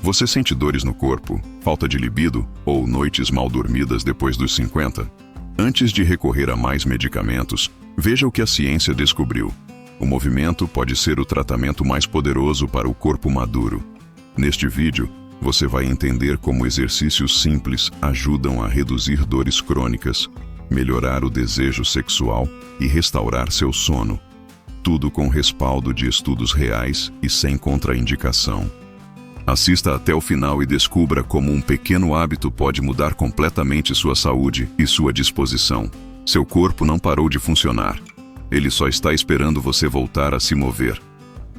Você sente dores no corpo, falta de libido ou noites mal dormidas depois dos 50? Antes de recorrer a mais medicamentos, veja o que a ciência descobriu. O movimento pode ser o tratamento mais poderoso para o corpo maduro. Neste vídeo, você vai entender como exercícios simples ajudam a reduzir dores crônicas, melhorar o desejo sexual e restaurar seu sono. Tudo com respaldo de estudos reais e sem contraindicação. Assista até o final e descubra como um pequeno hábito pode mudar completamente sua saúde e sua disposição. Seu corpo não parou de funcionar. Ele só está esperando você voltar a se mover.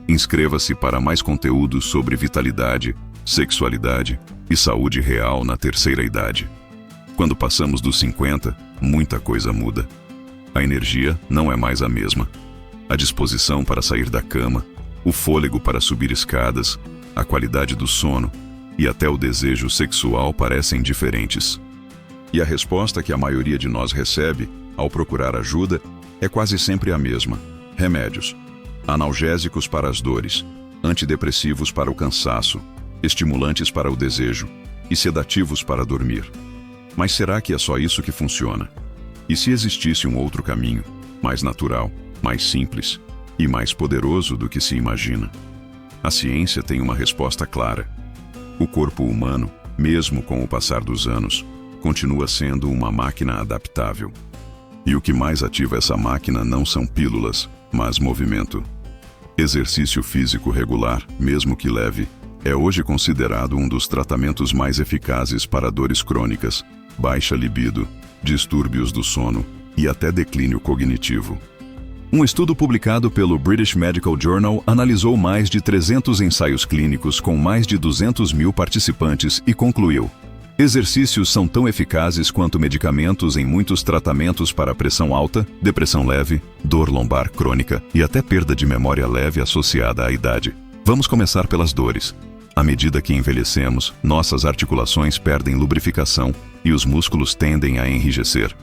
Inscreva-se para mais conteúdos sobre vitalidade, sexualidade e saúde real na terceira idade. Quando passamos dos 50, muita coisa muda. A energia não é mais a mesma. A disposição para sair da cama, o fôlego para subir escadas, a qualidade do sono e até o desejo sexual parecem diferentes. E a resposta que a maioria de nós recebe, ao procurar ajuda, é quase sempre a mesma: remédios. Analgésicos para as dores, antidepressivos para o cansaço, estimulantes para o desejo e sedativos para dormir. Mas será que é só isso que funciona? E se existisse um outro caminho, mais natural, mais simples e mais poderoso do que se imagina? A ciência tem uma resposta clara. O corpo humano, mesmo com o passar dos anos, continua sendo uma máquina adaptável. E o que mais ativa essa máquina não são pílulas, mas movimento. Exercício físico regular, mesmo que leve, é hoje considerado um dos tratamentos mais eficazes para dores crônicas, baixa libido, distúrbios do sono e até declínio cognitivo. Um estudo publicado pelo British Medical Journal analisou mais de 300 ensaios clínicos com mais de 200 mil participantes e concluiu: exercícios são tão eficazes quanto medicamentos em muitos tratamentos para pressão alta, depressão leve, dor lombar crônica e até perda de memória leve associada à idade. Vamos começar pelas dores. À medida que envelhecemos, nossas articulações perdem lubrificação e os músculos tendem a enrijecer.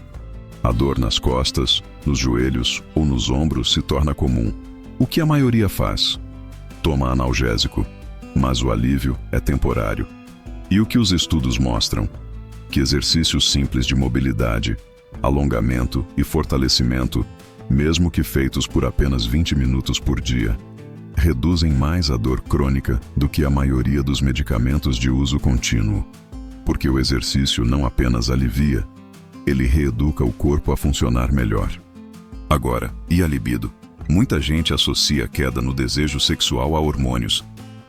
A dor nas costas, nos joelhos ou nos ombros se torna comum. O que a maioria faz? Toma analgésico, mas o alívio é temporário. E o que os estudos mostram? Que exercícios simples de mobilidade, alongamento e fortalecimento, mesmo que feitos por apenas 20 minutos por dia, reduzem mais a dor crônica do que a maioria dos medicamentos de uso contínuo. Porque o exercício não apenas alivia, ele reeduca o corpo a funcionar melhor. Agora, e a libido? Muita gente associa a queda no desejo sexual a hormônios,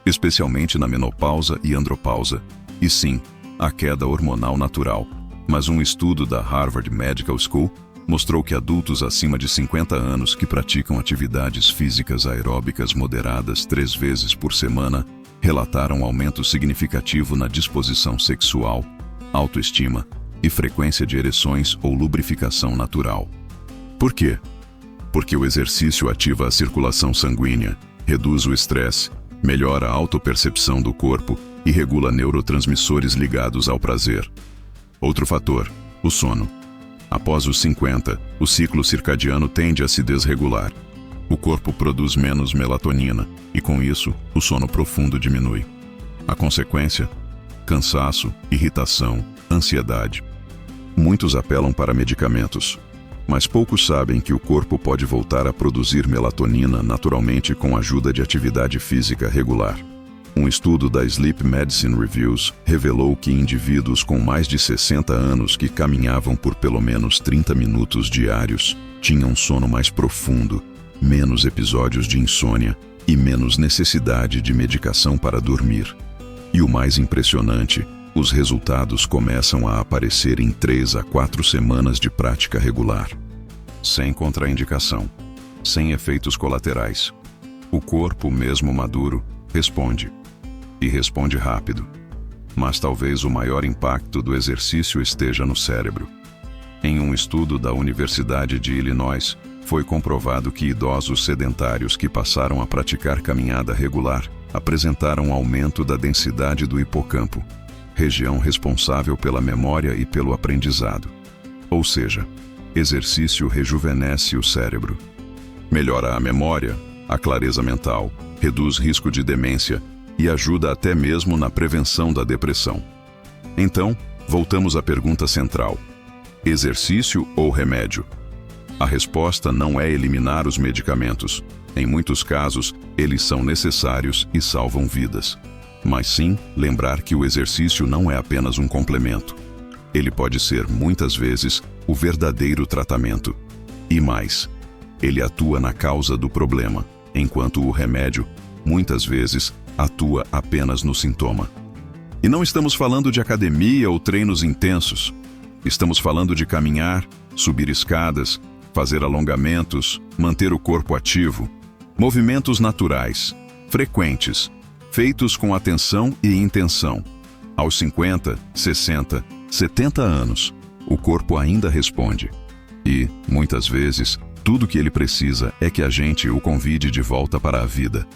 especialmente na menopausa e andropausa. E sim, a queda hormonal natural. Mas um estudo da Harvard Medical School mostrou que adultos acima de 50 anos que praticam atividades físicas aeróbicas moderadas 3 vezes por semana relataram aumento significativo na disposição sexual, autoestima e frequência de ereções ou lubrificação natural. Por quê? Porque o exercício ativa a circulação sanguínea, reduz o estresse, melhora a autopercepção do corpo e regula neurotransmissores ligados ao prazer. Outro fator, o sono. Após os 50, o ciclo circadiano tende a se desregular. O corpo produz menos melatonina e, com isso, o sono profundo diminui. A consequência? Cansaço, irritação, ansiedade. Muitos apelam para medicamentos, mas poucos sabem que o corpo pode voltar a produzir melatonina naturalmente com a ajuda de atividade física regular. Um estudo da Sleep Medicine Reviews revelou que indivíduos com mais de 60 anos que caminhavam por pelo menos 30 minutos diários tinham sono mais profundo, menos episódios de insônia e menos necessidade de medicação para dormir. E o mais impressionante, os resultados começam a aparecer em 3 a 4 semanas de prática regular. Sem contraindicação, sem efeitos colaterais. O corpo, mesmo maduro, responde. E responde rápido. Mas talvez o maior impacto do exercício esteja no cérebro. Em um estudo da Universidade de Illinois, foi comprovado que idosos sedentários que passaram a praticar caminhada regular apresentaram aumento da densidade do hipocampo, região responsável pela memória e pelo aprendizado. Ou seja, exercício rejuvenesce o cérebro. Melhora a memória, a clareza mental, reduz risco de demência e ajuda até mesmo na prevenção da depressão. Então, voltamos à pergunta central: exercício ou remédio? A resposta não é eliminar os medicamentos. Em muitos casos, eles são necessários e salvam vidas. Mas sim, lembrar que o exercício não é apenas um complemento. Ele pode ser, muitas vezes, o verdadeiro tratamento. E mais, ele atua na causa do problema, enquanto o remédio, muitas vezes, atua apenas no sintoma. E não estamos falando de academia ou treinos intensos. Estamos falando de caminhar, subir escadas, fazer alongamentos, manter o corpo ativo. Movimentos naturais, frequentes, feitos com atenção e intenção. Aos 50, 60, 70 anos, o corpo ainda responde. E, muitas vezes, tudo que ele precisa é que a gente o convide de volta para a vida.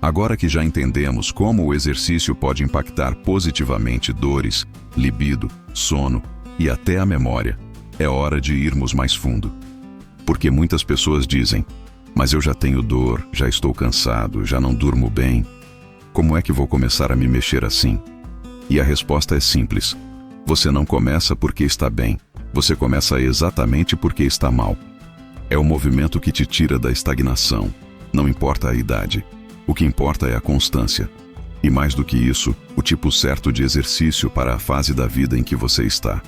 Agora que já entendemos como o exercício pode impactar positivamente dores, libido, sono e até a memória, é hora de irmos mais fundo. Porque muitas pessoas dizem: mas eu já tenho dor, já estou cansado, já não durmo bem. Como é que vou começar a me mexer assim? E a resposta é simples. Você não começa porque está bem. Você começa exatamente porque está mal. É o movimento que te tira da estagnação. Não importa a idade. O que importa é a constância. E mais do que isso, o tipo certo de exercício para a fase da vida em que você está.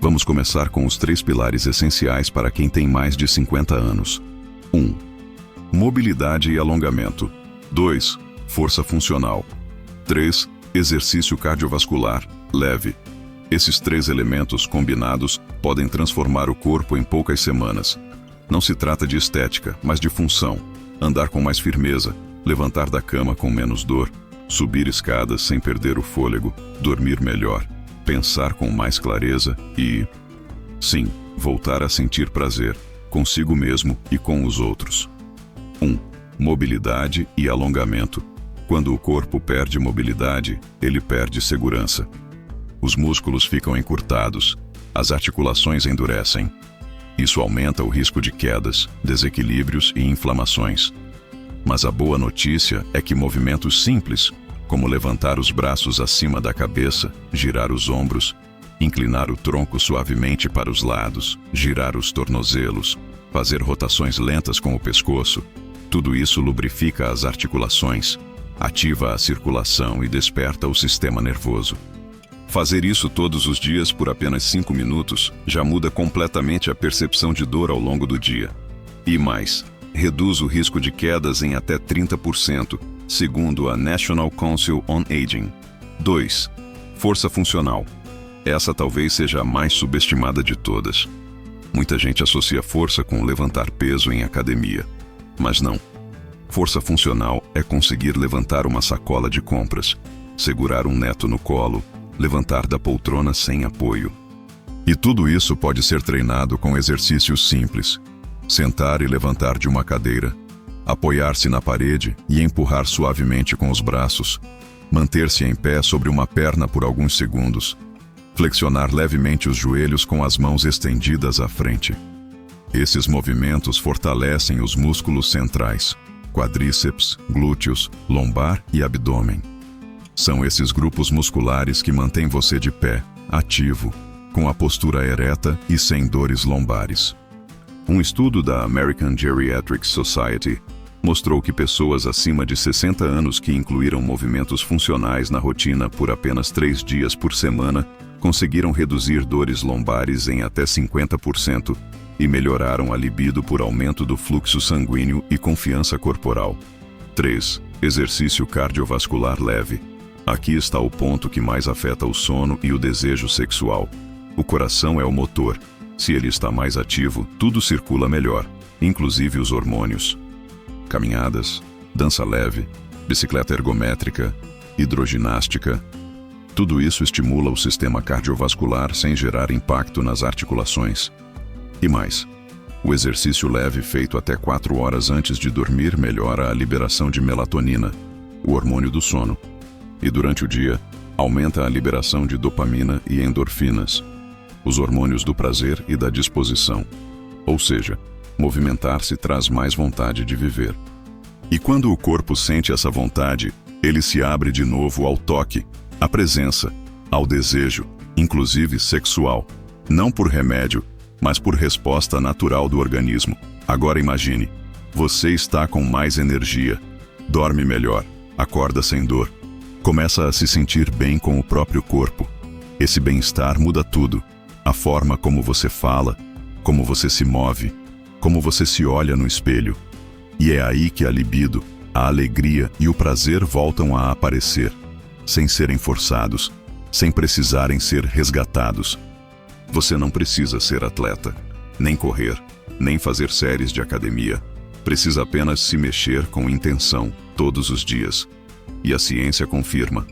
Vamos começar com os 3 pilares essenciais para quem tem mais de 50 anos. 1. Mobilidade e alongamento. 2. Força funcional. 3. Exercício cardiovascular, leve. Esses 3 elementos combinados podem transformar o corpo em poucas semanas. Não se trata de estética, mas de função. Andar com mais firmeza, levantar da cama com menos dor, subir escadas sem perder o fôlego, dormir melhor, pensar com mais clareza e, sim, voltar a sentir prazer, consigo mesmo e com os outros. 1. Mobilidade e alongamento. Quando o corpo perde mobilidade, ele perde segurança. Os músculos ficam encurtados, as articulações endurecem. Isso aumenta o risco de quedas, desequilíbrios e inflamações. Mas a boa notícia é que movimentos simples, como levantar os braços acima da cabeça, girar os ombros, inclinar o tronco suavemente para os lados, girar os tornozelos, fazer rotações lentas com o pescoço, tudo isso lubrifica as articulações, ativa a circulação e desperta o sistema nervoso. Fazer isso todos os dias por apenas 5 minutos já muda completamente a percepção de dor ao longo do dia. E mais, reduz o risco de quedas em até 30%, segundo a National Council on Aging. 2. Força funcional. Essa talvez seja a mais subestimada de todas. Muita gente associa força com levantar peso em academia. Mas não. Força funcional é conseguir levantar uma sacola de compras, segurar um neto no colo, levantar da poltrona sem apoio. E tudo isso pode ser treinado com exercícios simples. Sentar e levantar de uma cadeira, apoiar-se na parede e empurrar suavemente com os braços, manter-se em pé sobre uma perna por alguns segundos, flexionar levemente os joelhos com as mãos estendidas à frente. Esses movimentos fortalecem os músculos centrais, quadríceps, glúteos, lombar e abdômen. São esses grupos musculares que mantêm você de pé, ativo, com a postura ereta e sem dores lombares. Um estudo da American Geriatric Society mostrou que pessoas acima de 60 anos que incluíram movimentos funcionais na rotina por apenas 3 dias por semana conseguiram reduzir dores lombares em até 50% e melhoraram a libido por aumento do fluxo sanguíneo e confiança corporal. 3. Exercício cardiovascular leve. Aqui está o ponto que mais afeta o sono e o desejo sexual. O coração é o motor. Se ele está mais ativo, tudo circula melhor, inclusive os hormônios. Caminhadas, dança leve, bicicleta ergométrica, hidroginástica. Tudo isso estimula o sistema cardiovascular sem gerar impacto nas articulações. E mais, o exercício leve feito até 4 horas antes de dormir melhora a liberação de melatonina, o hormônio do sono. E durante o dia, aumenta a liberação de dopamina e endorfinas, os hormônios do prazer e da disposição. Ou seja, movimentar-se traz mais vontade de viver. E quando o corpo sente essa vontade, Ele se abre de novo ao toque, à presença, ao desejo, inclusive sexual. Não por remédio, mas por resposta natural do organismo. Agora imagine, você está com mais energia, dorme melhor, acorda sem dor, começa a se sentir bem com o próprio corpo. Esse bem-estar muda tudo. A forma como você fala, como você se move, como você se olha no espelho. E é aí que a libido, a alegria e o prazer voltam a aparecer, sem serem forçados, sem precisarem ser resgatados. Você não precisa ser atleta, nem correr, nem fazer séries de academia. Precisa apenas se mexer com intenção todos os dias. E a ciência confirma.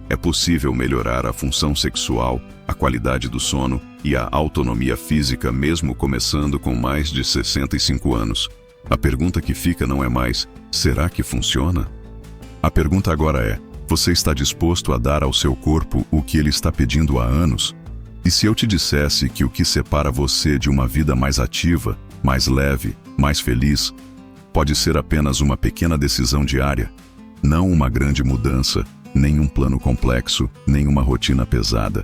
É possível melhorar a função sexual, a qualidade do sono e a autonomia física mesmo começando com mais de 65 anos. A pergunta que fica não é mais, será que funciona? A pergunta agora é, você está disposto a dar ao seu corpo o que ele está pedindo há anos? E se eu te dissesse que o que separa você de uma vida mais ativa, mais leve, mais feliz, pode ser apenas uma pequena decisão diária? Não uma grande mudança, nem um plano complexo, nem uma rotina pesada.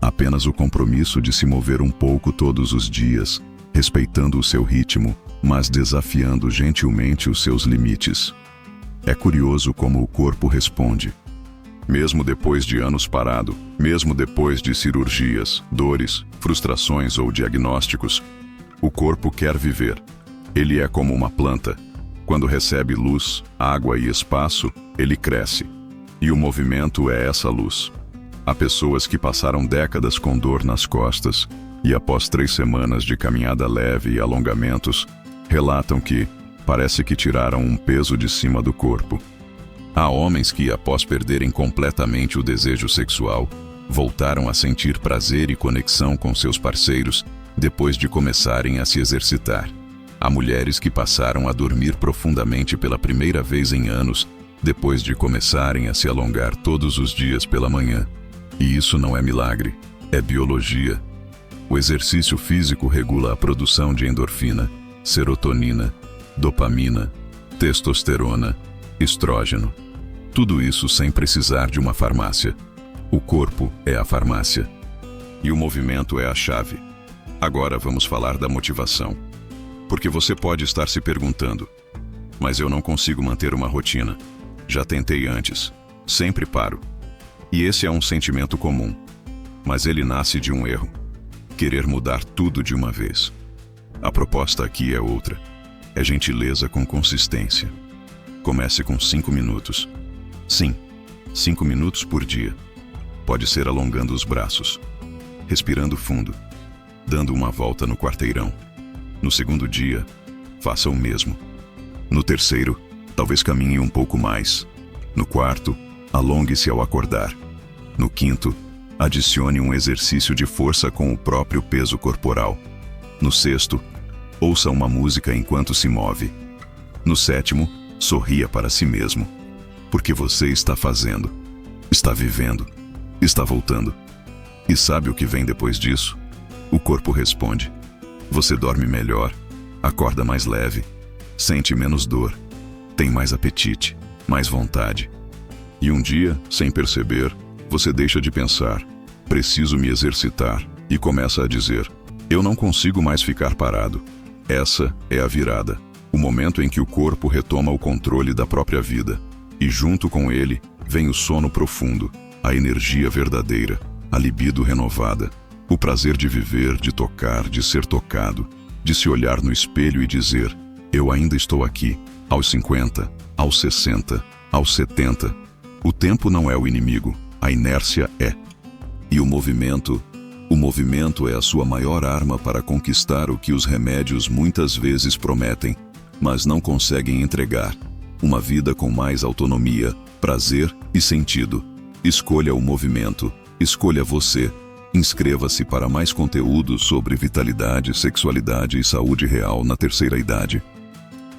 Apenas o compromisso de se mover um pouco todos os dias, respeitando o seu ritmo, mas desafiando gentilmente os seus limites. É curioso como o corpo responde. Mesmo depois de anos parado, mesmo depois de cirurgias, dores, frustrações ou diagnósticos, o corpo quer viver. Ele é como uma planta. Quando recebe luz, água e espaço, ele cresce. E o movimento é essa luz. Há pessoas que passaram décadas com dor nas costas e após 3 semanas de caminhada leve e alongamentos, relatam que parece que tiraram um peso de cima do corpo. Há homens que, após perderem completamente o desejo sexual, voltaram a sentir prazer e conexão com seus parceiros depois de começarem a se exercitar. Há mulheres que passaram a dormir profundamente pela primeira vez em anos depois de começarem a se alongar todos os dias pela manhã. E isso não é milagre, é biologia. O exercício físico regula a produção de endorfina, serotonina, dopamina, testosterona, estrógeno. Tudo isso sem precisar de uma farmácia. O corpo é a farmácia. E o movimento é a chave. Agora vamos falar da motivação. Porque você pode estar se perguntando, mas eu não consigo manter uma rotina. Já tentei antes. Sempre paro. E esse é um sentimento comum. Mas ele nasce de um erro. Querer mudar tudo de uma vez. A proposta aqui é outra. É gentileza com consistência. Comece com 5 minutos. Sim, 5 minutos por dia. Pode ser alongando os braços, respirando fundo, dando uma volta no quarteirão. No segundo dia, faça o mesmo. No terceiro, talvez caminhe um pouco mais. No quarto, alongue-se ao acordar. No quinto, adicione um exercício de força com o próprio peso corporal. No sexto, ouça uma música enquanto se move. No sétimo, sorria para si mesmo. Porque você está fazendo, está vivendo, está voltando. E sabe o que vem depois disso? O corpo responde. Você dorme melhor, acorda mais leve, sente menos dor, tem mais apetite, mais vontade. E um dia, sem perceber, você deixa de pensar, preciso me exercitar, e começa a dizer, eu não consigo mais ficar parado. Essa é a virada, o momento em que o corpo retoma o controle da própria vida. E junto com ele, vem o sono profundo, a energia verdadeira, a libido renovada, o prazer de viver, de tocar, de ser tocado, de se olhar no espelho e dizer, eu ainda estou aqui, aos 50, aos 60, aos 70. O tempo não é o inimigo, a inércia é. E o movimento é a sua maior arma para conquistar o que os remédios muitas vezes prometem, mas não conseguem entregar. Uma vida com mais autonomia, prazer e sentido. Escolha o movimento, escolha você. Inscreva-se para mais conteúdo sobre vitalidade, sexualidade e saúde real na terceira idade.